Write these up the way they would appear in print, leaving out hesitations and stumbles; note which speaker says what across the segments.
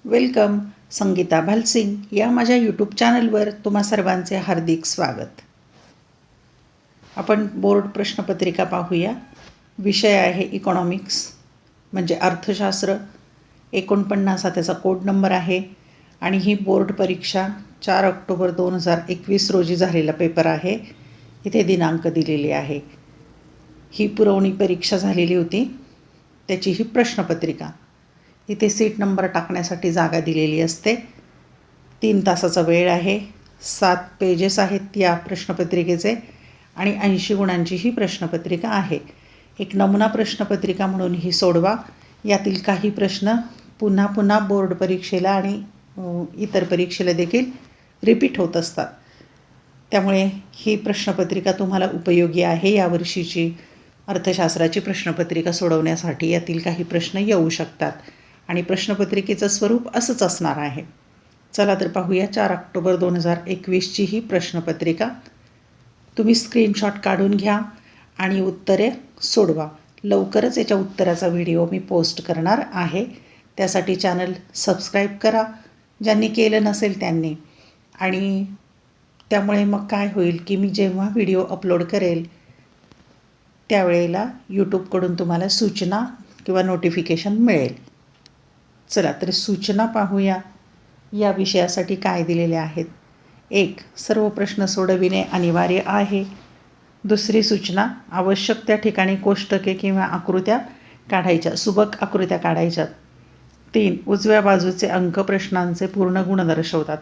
Speaker 1: Welcome. Sangeeta Bhalsingh या माझ्या YouTube चॅनलवर तुम्हा सर्वांचे हार्दिक स्वागत. आपण बोर्ड प्रश्नपत्रिका पाहूया. विषय आहे इकॉनॉमिक्स म्हणजे अर्थशास्त्र. 49 हा त्याचा कोड नंबर आहे आणि ही बोर्ड परीक्षा 4 ऑक्टोबर 2021 रोजी झालेला पेपर आहे. इथे दिनांक दिलेली आहे. ही पुरवणी परीक्षा झालेली होती, त्याची ही प्रश्नपत्रिका. इथे सीट नंबर टाकण्यासाठी जागा दिलेली असते. 3 तासाचा वेळ आहे. 7 पेजेस आहेत या प्रश्नपत्रिकेचे आणि 80 गुणांची ही प्रश्नपत्रिका आहे. एक नमुना प्रश्नपत्रिका म्हणून ही सोडवा. यातील काही प्रश्न पुन्हा पुन्हा बोर्ड परीक्षेला आणि इतर परीक्षेला देखील रिपीट होत असतात. त्यामुळे ही प्रश्नपत्रिका तुम्हाला उपयोगी आहे. यावर्षीची अर्थशास्त्राची प्रश्नपत्रिका सोडवण्यासाठी यातील काही प्रश्न येऊ शकतात आणि प्रश्नपत्रिकेचं स्वरूप असंच असणार आहे. चला तर पाहूया 4 ऑक्टोबर 2021ची ही प्रश्नपत्रिका. तुम्ही स्क्रीनशॉट काढून घ्या आणि उत्तरे सोडवा. लवकरच याच्या उत्तराचा व्हिडिओ मी पोस्ट करणार आहे. त्यासाठी चॅनल सबस्क्राईब करा ज्यांनी केलं नसेल त्यांनी. आणि त्यामुळे मग काय होईल की मी जेव्हा व्हिडिओ अपलोड करेल त्यावेळेला यूट्यूबकडून तुम्हाला सूचना किंवा नोटिफिकेशन मिळेल. चला तर सूचना पाहूया. या विषयासाठी काय दिलेले आहेत. 1. सर्व प्रश्न सोडविणे अनिवार्य आहे. दुसरी सूचना, आवश्यक त्या ठिकाणी कोष्टके किंवा आकृत्या काढायच्या, सुबक आकृत्या काढायच्या. 3. उजव्या बाजूचे अंक प्रश्नांचे पूर्ण गुण दर्शवतात.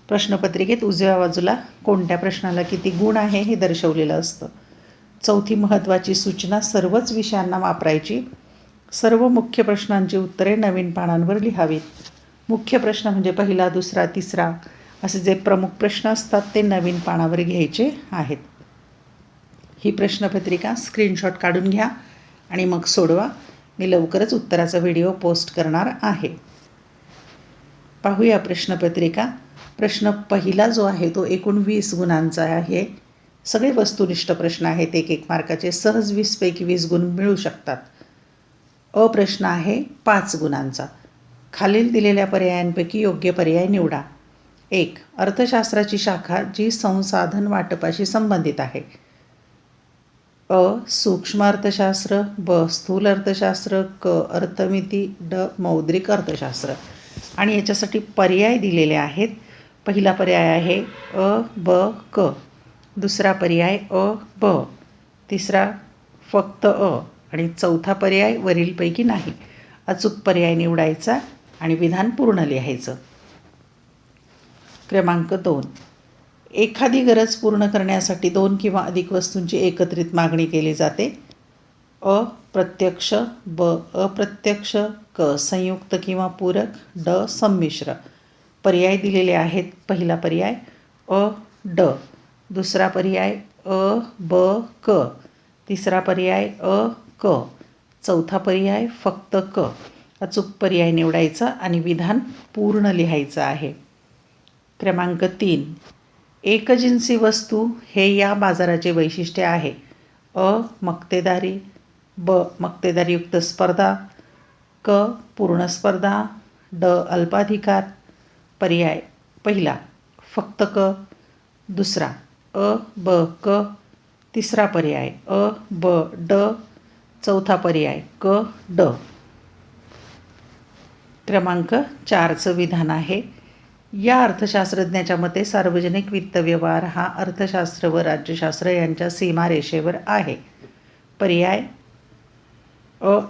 Speaker 1: प्रश्नपत्रिकेत उजव्या बाजूला कोणत्या प्रश्नाला किती गुण आहे हे दर्शवलेलं असतं. 4थी महत्त्वाची सूचना, सर्वच विषयांना वापरायची. सर्व मुख्य प्रश्नांची उत्तरे नवीन पानांवर लिहावीत. मुख्य प्रश्न म्हणजे पहिला, दुसरा, तिसरा असे जे प्रमुख प्रश्न असतात ते नवीन पानावर घ्यायचे आहेत. ही प्रश्नपत्रिका स्क्रीनशॉट काढून घ्या आणि मग सोडवा. मी लवकरच उत्तराचा व्हिडिओ पोस्ट करणार आहे. पाहूया प्रश्नपत्रिका. प्रश्न पहिला जो आहे तो एकूण 20 गुणांचा आहे. सगळे वस्तुनिष्ठ प्रश्न आहेत. 1 मार्काचे. सहज 20 पैकी 20 गुण मिळू शकतात. प्रश्न आहे 5 गुणांचा. खालील दिलेल्या पर्यायांपैकी योग्य पर्याय निवडा. 1. अर्थशास्त्राची शाखा जी संसाधन वाटपाशी संबंधित आहे. सूक्ष्म अर्थशास्त्र, ब. स्थूल अर्थशास्त्र, क. अर्थमिती, ड. मौद्रिक अर्थशास्त्र. आणि याच्यासाठी पर्याय दिलेले आहेत. पहिला पर्याय आहे ब. क. दुसरा पर्याय ब. तिसरा फक्त आणि चौथा पर्याय वरीलपैकी नाही. अचूक पर्याय निवडायचा आणि विधान पूर्ण लिहायचं. क्रमांक 2. एखादी गरज पूर्ण करण्यासाठी 2 किंवा अधिक वस्तूंची एकत्रित मागणी केली जाते. प्रत्यक्ष, ब. अप्रत्यक्ष, क. संयुक्त किंवा पूरक, ड. संमिश्र. पर्याय दिलेले आहेत. पहिला पर्याय ड. दुसरा पर्याय ब. क. तिसरा पर्याय क. चौथा पर्याय फक्त क. अचूक पर्याय निवडायचा आणि विधान पूर्ण लिहायचं आहे. क्रमांक 3. एकजिन्सी वस्तू हे या बाजाराचे वैशिष्ट्य आहे. मक्तेदारी, ब. मक्तेदारीयुक्त स्पर्धा, क. पूर्ण स्पर्धा, ड. अल्पाधिकार. पर्याय पहिला फक्त क. दुसरा ब. क. तिसरा पर्याय ब. ड. चौथा पर्याय क. ड. क्रमांक 4चं विधान आहे. या अर्थशास्त्रज्ञाच्या मते सार्वजनिक वित्त व्यवहार हा अर्थशास्त्र व राज्यशास्त्र यांच्या सीमारेषेवर आहे. पर्याय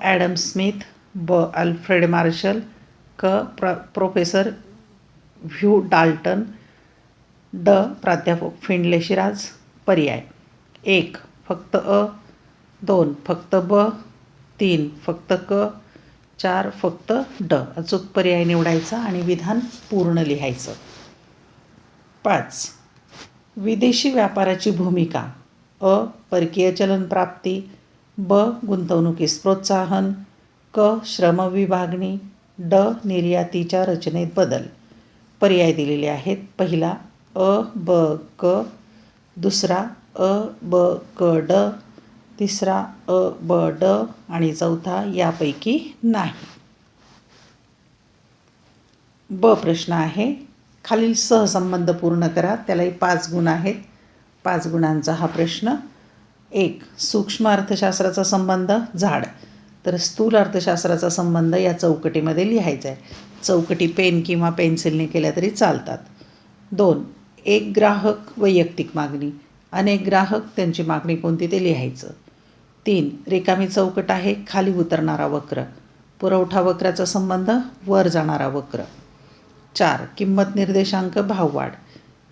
Speaker 1: ॲडम स्मिथ, ब. अल्फ्रेड मार्शल, क. प्रोफेसर व्ह्यू डाल्टन, ड. प्राध्यापक फिंडले शिराज. पर्याय 1 फक्त 2 फक्त ब, 3 फक्त क, 4 फक्त ड. अचूक पर्याय निवडायचा आणि विधान पूर्ण लिहायचं. 5. विदेशी व्यापाराची भूमिका. परकीय चलन प्राप्ती, ब. गुंतवणुकीस प्रोत्साहन, क. श्रम विभागणी, ड. निर्यातीच्या रचनेत बदल. पर्याय दिलेले आहेत. पहिला ब. क. दुसरा ब. क. ड. तिसरा ब. ड. आणि चौथा यापैकी नाही. ब प्रश्न आहे, खालील सहसंबंध पूर्ण करा. त्यालाही 5 गुण आहेत. 5 गुणांचा हा प्रश्न. 1. सूक्ष्म अर्थशास्त्राचा संबंध झाड, तर स्थूल अर्थशास्त्राचा संबंध या चौकटीमध्ये लिहायचा आहे. चौकटी पेन किंवा पेन्सिलने केल्या तरी चालतात. 2. एक ग्राहक वैयक्तिक मागणी, अनेक ग्राहक त्यांची मागणी कोणती ते लिहायचं. 3. रिकामी चौकट आहे, खाली उतरणारा वक्र, पुरवठा वक्राचा संबंध वर जाणारा वक्र. 4. किंमत निर्देशांक भाववाढ,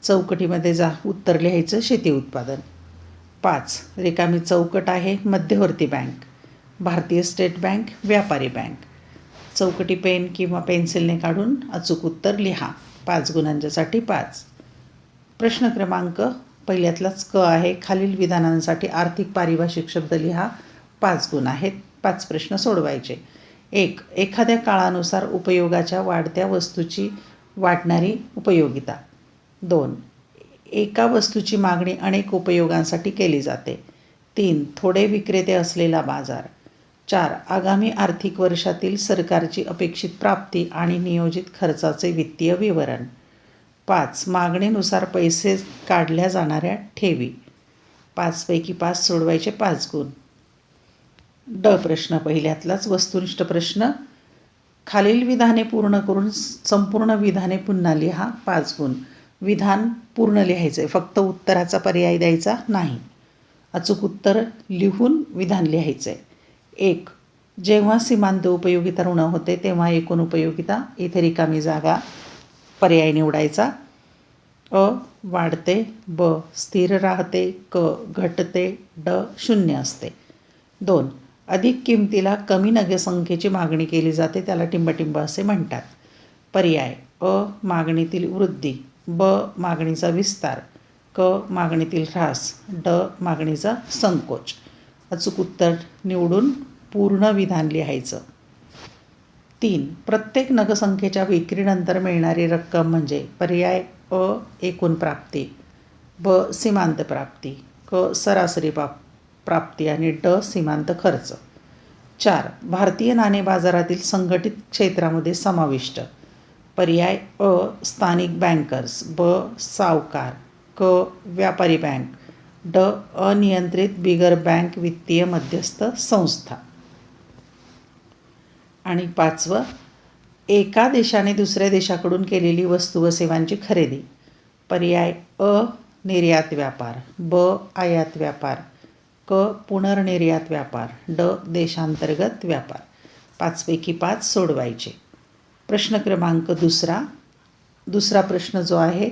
Speaker 1: चौकटीमध्ये उत्तर लिहायचं शेती उत्पादन. 5. रिकामी चौकट आहे, मध्यवर्ती बँक, भारतीय स्टेट बँक, व्यापारी बँक. चौकटी पेन किंवा पेन्सिलने काढून अचूक उत्तर लिहा. 5 गुणांच्यासाठी 5. प्रश्न क्रमांक पहिल्यातलाच क आहे, खालील विधानांसाठी आर्थिक पारिभाषिक शब्द लिहा. 5 गुण आहेत. 5 प्रश्न सोडवायचे. 1. एखाद्या काळानुसार उपयोगाच्या वाढत्या वस्तूची वाढणारी उपयोगिता. 2. एका वस्तूची मागणी अनेक उपयोगांसाठी केली जाते. 3. थोडे विक्रेते असलेला बाजार. 4. आगामी आर्थिक वर्षातील सरकारची अपेक्षित प्राप्ती आणि नियोजित खर्चाचे वित्तीय विवरण. 5. मागणीनुसार पैसे काढल्या जाणाऱ्या ठेवी. 5 पैकी 5 सोडवायचे. 5 गुण. ड प्रश्न पहिल्यातलाच वस्तुनिष्ठ प्रश्न. खालील विधाने पूर्ण करून संपूर्ण विधाने पुन्हा लिहा. 5 गुण. विधान पूर्ण लिहायचं आहे, फक्त उत्तराचा पर्याय द्यायचा नाही. अचूक उत्तर लिहून विधान लिहायचं आहे. 1. जेव्हा सीमांत उपयोगिता ऋण होते तेव्हा एकूण उपयोगिता, इथे रिकामी जागा पर्याय निवडायचा. अ. वाढते. ब. स्थिर राहते. क. घटते. ड. शून्य असते. 2. अधिक किमतीला कमी नगरसंख्येची मागणी केली जाते, त्याला टिंबटिंब असे म्हणतात. पर्याय. अ. मागणीतील वृद्धी. ब. मागणीचा विस्तार. क. मागणीतील ह्रास. ड. मागणीचा संकोच. अचूक उत्तर निवडून पूर्ण विधान लिहायचं. 3. प्रत्येक नगरसंख्येच्या विक्रीनंतर मिळणारी रक्कम म्हणजे. पर्याय. अ. एकूण प्राप्ती. ब. सीमांत प्राप्ती. क. सरासरी प्राप्ती आणि ड. सीमांत खर्च. 4. भारतीय नाणे बाजारातील संघटित क्षेत्रामध्ये समाविष्ट. पर्याय. अ. स्थानिक बँकर्स. ब. सावकार. क. व्यापारी बँक. ड. अनियंत्रित बिगर बँक वित्तीय मध्यस्थ संस्था. आणि 5वं. एका देशाने दुसऱ्या देशाकडून केलेली वस्तू व सेवांची खरेदी. पर्याय. अ. निर्यात व्यापार. ब. आयात व्यापार. क. पुनर्निर्यात व्यापार. ड. देशांतर्गत व्यापार. 5 पैकी 5 सोडवायचे. प्रश्न क्रमांक दुसरा प्रश्न जो आहे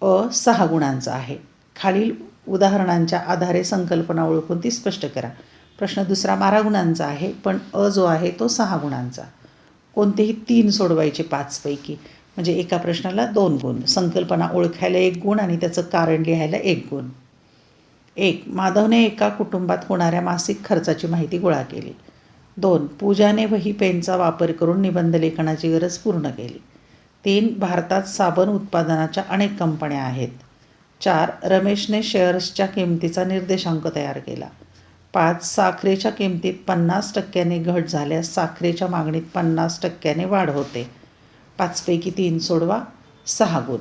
Speaker 1: अ. 6 गुणांचा आहे. खालील उदाहरणांच्या आधारे संकल्पना ओळखून ती स्पष्ट करा. प्रश्न दुसरा 12 गुणांचा आहे, पण अ जो आहे तो 6 गुणांचा. कोणतेही 3 सोडवायचे 5 पैकी, म्हणजे एका प्रश्नाला 2 गुण. संकल्पना ओळखायला 1 गुण आणि त्याचं कारण लिहायला 1 गुण. 1. माधवने एका कुटुंबात होणाऱ्या मासिक खर्चाची माहिती गोळा केली. 2. पूजाने वही पेनचा वापर करून निबंध लेखनाची गरज पूर्ण केली. 3. भारतात साबण उत्पादनाच्या अनेक कंपन्या आहेत. 4. रमेशने शेअर्सच्या किमतीचा निर्देशांक तयार केला. 5. साखरेच्या किमतीत 50% घट झाल्यास साखरेच्या मागणीत 50% वाढ होते. 5 पैकी 3 सोडवा. 6 गुण.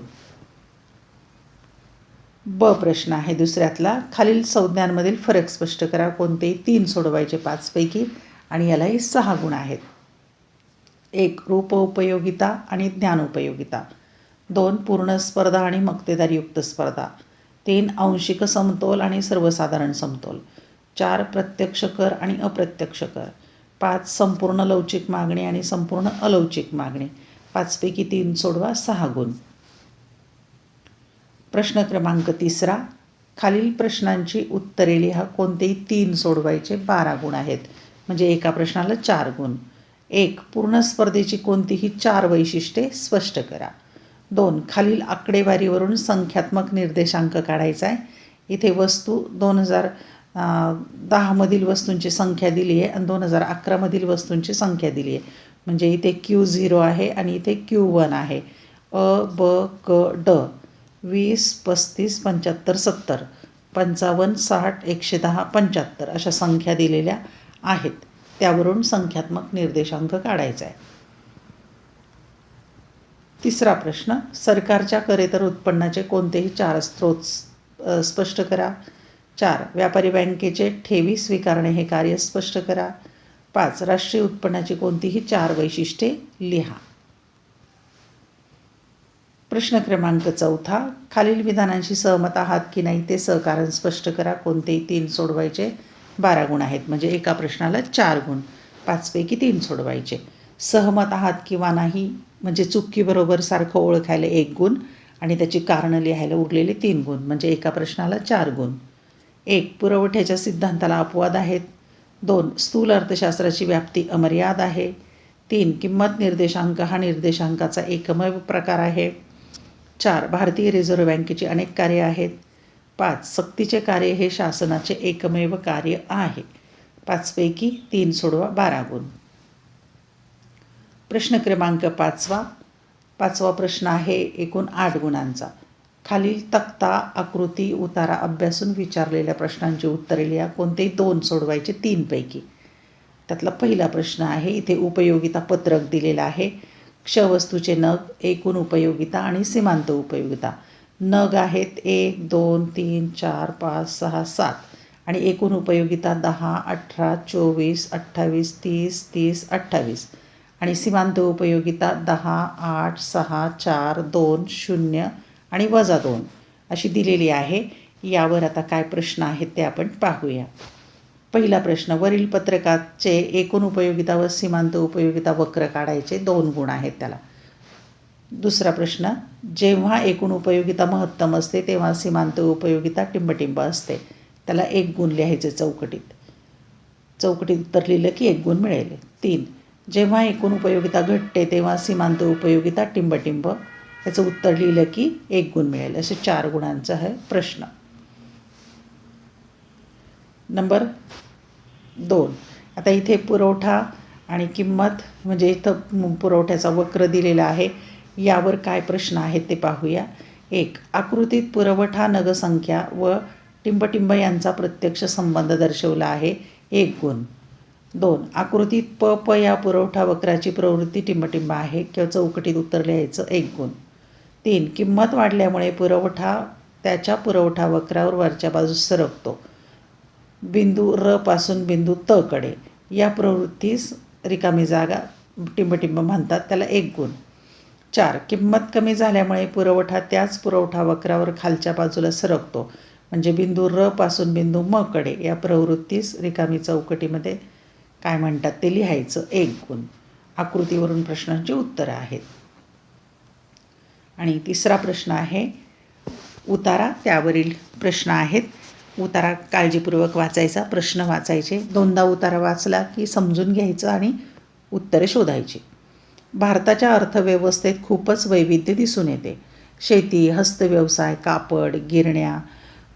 Speaker 1: ब प्रश्न आहे दुसऱ्यातला. खालील संज्ञांमधील फरक स्पष्ट करा. कोणतेही 3 सोडवायचे 5 पैकी आणि यालाही 6 गुण आहेत. 1. रूपोपयोगिता आणि ज्ञानोपयोगिता. 2. पूर्ण स्पर्धा आणि मक्तेदारयुक्त स्पर्धा. 3. आंशिक समतोल आणि सर्वसाधारण समतोल. 4. प्रत्यक्ष कर आणि अप्रत्यक्ष कर. 5. संपूर्ण लवचिक मागणी आणि संपूर्ण अलवचिक मागणी. 5 पैकी 3 सोडवा. 6 गुण. प्रश्न क्रमांक 3. खालील प्रश्नांची उत्तरे लिहा. कोणतेही 3 सोडवायचे. 12 गुण आहेत, म्हणजे एका प्रश्नाला 4 गुण. 1. पूर्ण स्पर्धेची कोणतीही 4 वैशिष्ट्ये स्पष्ट करा. 2. खालील आकडेवारीवरून संख्यात्मक निर्देशांक काढायचा आहे. इथे वस्तू 2010 मधील वस्तूंची संख्या दिली आहे आणि 2011 मधील वस्तूंची संख्या दिली आहे. म्हणजे इथे Q0 आहे आणि इथे Q1 आहे. अ, ब, क, ड. 20, 35, 75, 70, 55, 60, 110, 75 अशा संख्या दिलेल्या आहेत. त्यावरून संख्यात्मक निर्देशांक काढायचा आहे. तिसरा प्रश्न, सरकारच्या करेतर उत्पन्नाचे कोणतेही 4 स्रोत स्पष्ट करा. 4. व्यापारी बँकेचे ठेवी स्वीकारणे हे कार्य स्पष्ट करा. 5. राष्ट्रीय उत्पन्नाची कोणतीही 4 वैशिष्ट्ये लिहा. प्रश्न क्रमांक 4. खालील विधानांशी सहमत आहात की नाही ते सहकारण स्पष्ट करा. कोणतेही 3 सोडवायचे. 12 गुण आहेत, म्हणजे एका प्रश्नाला 4 गुण. 5 पैकी 3 सोडवायचे. सहमत आहात किंवा नाही म्हणजे चुकीबरोबर सारखं ओळखायला 1 गुण आणि त्याची कारणं लिहायला उरलेले 3 गुण, म्हणजे एका प्रश्नाला 4 गुण. 1. पुरवठ्याच्या सिद्धांताला अपवाद आहेत. 2. स्थूल अर्थशास्त्राची व्याप्ती अमर्याद आहे. 3. किंमत निर्देशांक हा निर्देशांकाचा एकमेव प्रकार आहे. 4. भारतीय रिझर्व्ह बँकेची अनेक कार्ये आहेत. 5. सक्तीचे कार्य हे शासनाचे एकमेव कार्य आहे. 5 पैकी 3 सोडवा. 12 गुण. प्रश्न क्रमांक 5. पाचवा प्रश्न आहे एकूण 8 गुणांचा. खालील तक्ता, आकृती, उतारा अभ्यासून विचारलेल्या प्रश्नांची उत्तरे लिहा. कोणतेही 2 सोडवायचे 3 पैकी. त्यातला पहिला प्रश्न आहे, इथे उपयोगिता पत्रक दिलेलं आहे. क्षवस्तूचे नग, एकूण उपयोगिता आणि सीमांत उपयोगिता. नग आहेत 1, 2, 3, 4, 5, 6, 7 आणि एकूण उपयोगिता 10, 18, 24, 28, 30, 30, 28 आणि सीमांत उपयोगिता 10, 8, 6, 4, 2, 0 आणि -2 अशी दिलेली आहे. यावर आता काय प्रश्न आहेत ते आपण पाहूया. पहिला प्रश्न, वरील पत्रकाचे एकूण उपयोगिता व सीमांत उपयोगिता वक्र काढायचे. 2 गुण आहेत त्याला. दुसरा प्रश्न, जेव्हा एकूण उपयोगिता महत्तम असते तेव्हा सीमांत उपयोगिता टिंबटिंब असते. त्याला 1 गुण लिहायचे चौकटीत. चौकटीत उत्तर लिहिलं की 1 गुण मिळेल. 3. जेव्हा एकूण उपयोगिता घटते तेव्हा सीमांत उपयोगिता टिंबटिंब. याचं उत्तर लिहिलं की 1 गुण मिळेल. असे 4 गुणांचा आहे प्रश्न. नंबर 2. आता इथे पुरवठा आणि किंमत म्हणजे इथं पुरवठ्याचा वक्र दिलेला आहे. यावर काय प्रश्न आहेत ते पाहूया. 1. आकृतीत पुरवठा, नगसंख्या व टिंबटिंब यांचा प्रत्यक्ष संबंध दर्शवला आहे. 1 गुण. 2. आकृतीत प या पुरवठा वक्राची प्रवृत्ती टिंबटिंब आहे किंवा चौकटीत उत्तर लिहायचं. 1 गुण. 3. किंमत वाढल्यामुळे पुरवठा त्याच्या पुरवठा वक्रावर वरच्या बाजूस सरकतो. बिंदू र पासून बिंदू त कडे. या प्रवृत्तीस रिकामी जागा टिंबटिंब म्हणतात. त्याला 1 गुण. 4. किंमत कमी झाल्यामुळे पुरवठा त्याच पुरवठा वक्रावर खालच्या बाजूला सरकतो. म्हणजे बिंदू र पासून बिंदू म कडे. या प्रवृत्तीस रिकामी चौकटीमध्ये काय म्हणतात ते लिहायचं. 1 गुण. आकृतीवरून प्रश्नांची उत्तरं आहेत. आणि तिसरा प्रश्न आहे उतारा. त्यावरील प्रश्न आहेत. उतारा काळजीपूर्वक वाचायचा, प्रश्न वाचायचे. 2दा उतारा वाचला की समजून घ्यायचं आणि उत्तरे शोधायची. भारताच्या अर्थव्यवस्थेत खूपच वैविध्य दिसून येते. शेती, हस्तव्यवसाय, कापड, गिरण्या,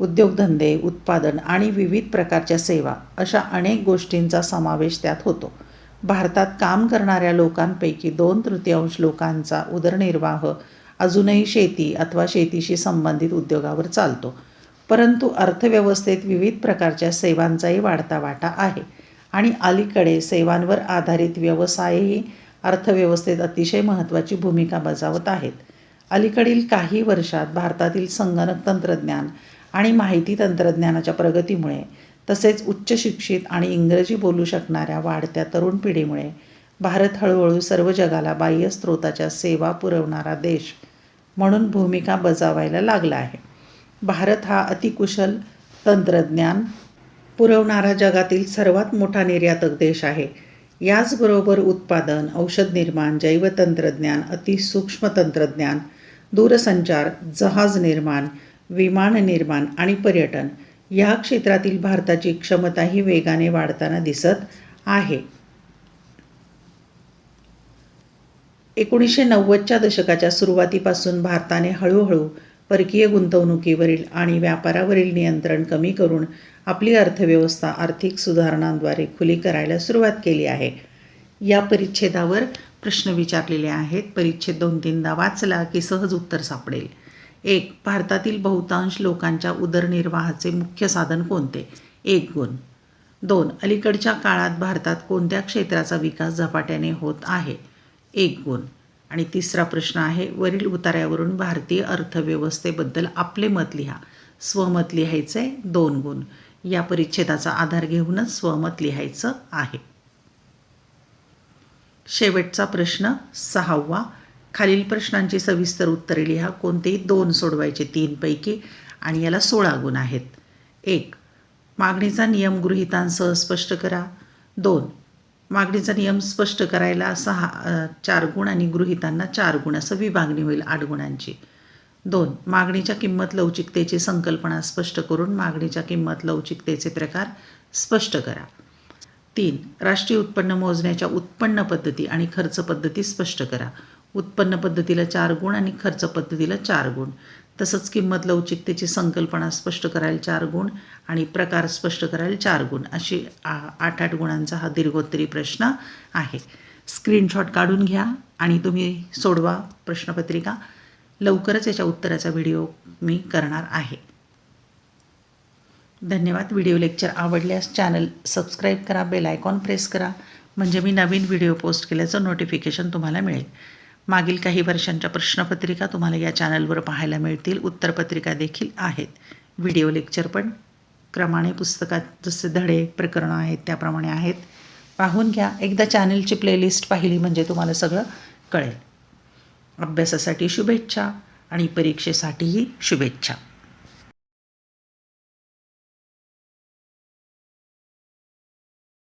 Speaker 1: उद्योगधंदे, उत्पादन आणि विविध प्रकारच्या सेवा अशा अनेक गोष्टींचा समावेश त्यात होतो. भारतात काम करणाऱ्या लोकांपैकी 2/3 लोकांचा उदरनिर्वाह अजूनही शेती अथवा शेतीशी संबंधित उद्योगावर चालतो. परंतु अर्थव्यवस्थेत विविध प्रकारच्या सेवांचाही वाढता वाटा आहे आणि अलीकडे सेवांवर आधारित व्यवसायही अर्थव्यवस्थेत अतिशय महत्त्वाची भूमिका बजावत आहेत. अलीकडील काही वर्षात भारतातील संगणक तंत्रज्ञान आणि माहिती तंत्रज्ञानाच्या प्रगतीमुळे तसेच उच्च शिक्षित आणि इंग्रजी बोलू शकणाऱ्या वाढत्या तरुण पिढीमुळे भारत हळूहळू सर्व जगाला बाह्य स्रोताच्या सेवा पुरवणारा देश म्हणून भूमिका बजावायला लागला आहे. भारत हा अतिकुशल तंत्रज्ञान पुरवणारा जगातील सर्वात मोठा निर्यातक देश आहे. याचबरोबर उत्पादन, औषध निर्माण, जैवतंत्रज्ञान, अतिसूक्ष्म तंत्रज्ञान, दूरसंचार, जहाज निर्माण, विमान निर्माण आणि पर्यटन या क्षेत्रातील भारताची क्षमताही वेगाने वाढताना दिसत आहे. 1990च्या दशकाच्या सुरुवातीपासून भारताने हळूहळू परकीय गुंतवणुकीवरील आणि व्यापारावरील नियंत्रण कमी करून आपली अर्थव्यवस्था आर्थिक सुधारणांद्वारे खुली करायला सुरुवात केली आहे. या परिच्छेदावर प्रश्न विचारलेले आहेत. परिच्छेद 2-3दा वाचला की सहज उत्तर सापडेल. 1. भारतातील बहुतांश लोकांच्या उदरनिर्वाहाचे मुख्य साधन कोणते? 1 गुण. 2. अलीकडच्या काळात भारतात कोणत्या क्षेत्राचा विकास झपाट्याने होत आहे? 1 गुण. आणि तिसरा प्रश्न आहे, वरील उतार्यावरून भारतीय अर्थव्यवस्थेबद्दल आपले मत लिहा. स्वमत लिहायचं आहे, 2 गुण. या परिच्छेदाचा आधार घेऊनच स्वमत लिहायचं आहे. शेवटचा प्रश्न 6वा. खालील प्रश्नांची सविस्तर उत्तरे लिहा. कोणतेही 2 सोडवायचे 3 पैकी आणि याला 16 गुण आहेत. 1. मागणीचा नियम गृहीतांसह स्पष्ट करा. 2. मागणीचा नियम स्पष्ट करायला 4 गुण आणि गृहीतांना 4 गुण असं विभागणी होईल 8 गुणांची. 2. मागणीच्या किंमत लवचिकतेची संकल्पना स्पष्ट करून मागणीच्या किंमत लवचिकतेचे प्रकार स्पष्ट करा. 3. राष्ट्रीय उत्पन्न मोजण्याच्या उत्पन्न पद्धती आणि खर्च पद्धती स्पष्ट करा. उत्पन्न पद्धतीला 4 गुण आणि खर्च पद्धतीला 4 गुण. तसंच किंमत लवचिकतेची संकल्पना स्पष्ट करायला 4 गुण आणि प्रकार स्पष्ट करायला 4 गुण अशी 8 गुणांचा हा दीर्घोत्तरी प्रश्न आहे. स्क्रीनशॉट काढून घ्या आणि तुम्ही सोडवा प्रश्नपत्रिका. लवकरच याच्या उत्तराचा व्हिडिओ मी करणार आहे. धन्यवाद. व्हिडिओ लेक्चर आवडल्यास चॅनल सबस्क्राईब करा, बेल आयकॉन प्रेस करा म्हणजे मी नवीन व्हिडिओ पोस्ट केल्याचं नोटिफिकेशन तुम्हाला मिळेल. मागील काही वर्षांच्या प्रश्नपत्रिका तुम्हाला या चॅनलवर पाहायला मिळतील. उत्तरपत्रिका देखील आहेत. व्हिडिओ लेक्चर पण क्रमाने पुस्तकात जसे धडे प्रकरणं आहेत त्याप्रमाणे आहेत. पाहून घ्या. एकदा चॅनलची प्लेलिस्ट पाहिली म्हणजे तुम्हाला सगळं कळेल. अभ्यासासाठी शुभेच्छा आणि परीक्षेसाठीही शुभेच्छा.